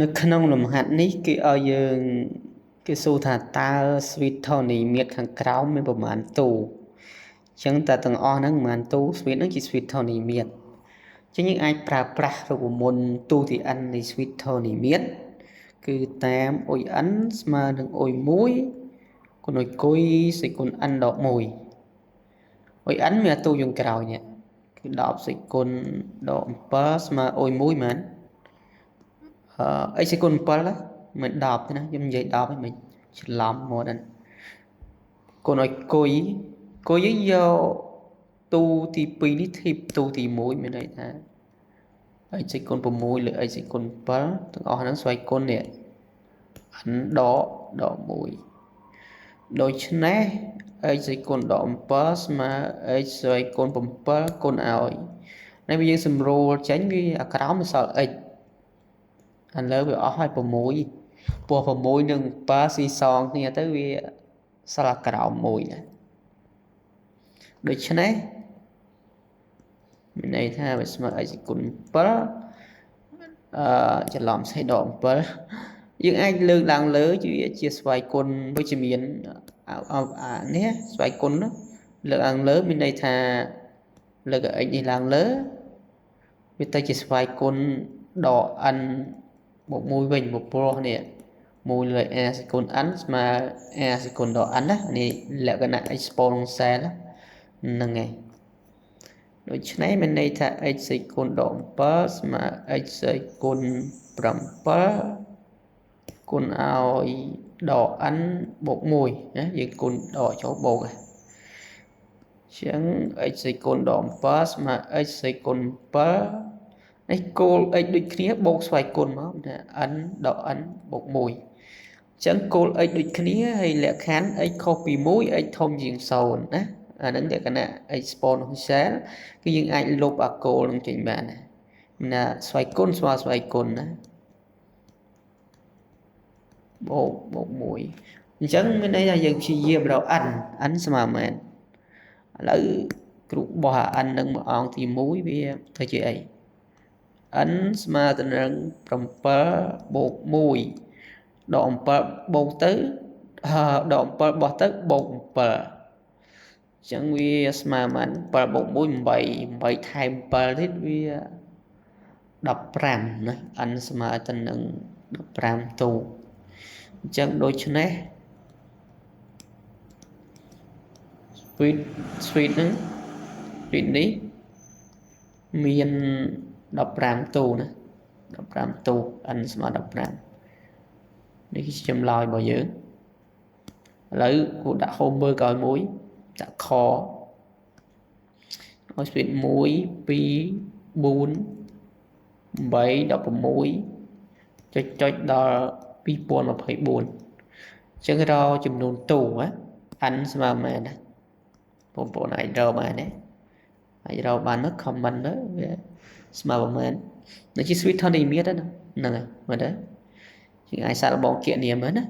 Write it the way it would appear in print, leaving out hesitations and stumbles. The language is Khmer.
នៅក្នុងលំហាត់នេះគេឲ្យយើងគេសួរថាតើ switch ធនីមាត្រខាងក្រោមមានប្រមាណទូអញ្ចឹងតើទាំងអស់ហ្នឹងប្រមាណទូ switch ហ្នឹងជា switch ធនីមាត្រអញ្ចឹងយើងអាចប្រើប្រាស់រូបមន្តទូទី n នៃ switch ធនីមាត្រគឺតាមអុយ n ស្មើនឹងអុយ1គុណអុយគុយសេគុណ n ដក1អុយ n មានអាទូយើងក្រោយនេះគឺ10សេគុណដក7ស្មើអុយ1មែនx សេគុណ7មិន10ទេណាខ្ញុំនិយាយ10ហ្នឹងមិនច្រឡំមកហ្នឹងគុណឲ្យគុយយើងយកទូទី2នេះធៀបទូទី1មានន័យថា x សេគុណ6លើ x សេគុណ7ទាំងអស់ហ្នឹងស្វ័យគុណនេះ n ដក1ដូច្នេះ x សេគុណដក7ស្មើ x ស្វ័យគុណ7គុណឲ្យនេះវាយើងសម្រួលចេញវាអាក្រោមវាសល់ x ឥឡូវវាអស់ហើយ6ពោះ6និង7ស៊ីសងគ្នាទៅវាសល់ក្រោម1ណាដូច្នេះមានន័យថាវាស្មើ x គុណ7ច្រឡំសេដក7យើងអាចលើកឡើងលើជាស្វ័យគុណវិជ្ជមាននេះស្វ័យគុណលើកឡើងលើមានន័យថាលើក x នេះឡើងលើវាទៅជាស្វ័យគុណដក n បូក1វិញមកព្រោះនេះ1លើ a សេគុណ n ស្មើ a សេគុណដក n ណានេះលក្ខណៈ exponential ហ្នឹងហើយដូច្នេះមានន័យថា x សេគុណដក7ស្មើ x សេគុណ7គុណឲ្យដក n បូក1ណាយើងគុណដកចូលបូកហ្នឹងចឹង x សេគុណដក7ស្មើ x សេគុណ7នេះគោល x ដូចគ្នាបូកស្វ័យគុណមកថា n ដក n បូក1អញ្ចឹងគោល x ដូចគ្នាហើយលក្ខខណ្ឌ x ខុសពី1 x ធំជាង0ណាអាហ្នឹងលក្ខណៈ exponential គឺយើងអាចលុបអាគោលនឹងចេញបានណាស្វ័យគុណស្មើស្វ័យគុណណាបូក1អញ្ចឹងមានន័យថាយើងព្យាយាមរក n ស្មើមែនឥឡូវគ្រូបោះអា n នឹងមួយអង្គទី1វាទៅជាអីn ស្មើទៅនឹង7បូក1ដក7បូកទៅដក7បោះទៅបូក7អញ្ចឹងវាស្មើប៉ុន្មាន7បូក1 8ថែម7ទៀតវា15ណា n ស្មើទៅនឹង15ទូអញ្ចឹងដូច្នេះ speed ហ្នឹង speed នេះមាន15ទូណា15ទូ n ស្មើ15នេះជាចម្លើយរបស់យើងឥឡូវគូដាក់ homework ឲ្យមួយដាក់ខឲ្យ speed 1 2 4 8 16ចុចដល់2024អញ្ចឹងរកចំនួនទូណា n ស្មើមែនណាបងប្អូនអាចរកបានទេអាចរកបានមក comment ទៅវាស្មើប្រហែលដូចជា switch ធនីមាត្រហ្នឹងហើយមើលទៅយើងអាចសាកល្បងគណនាមើលណា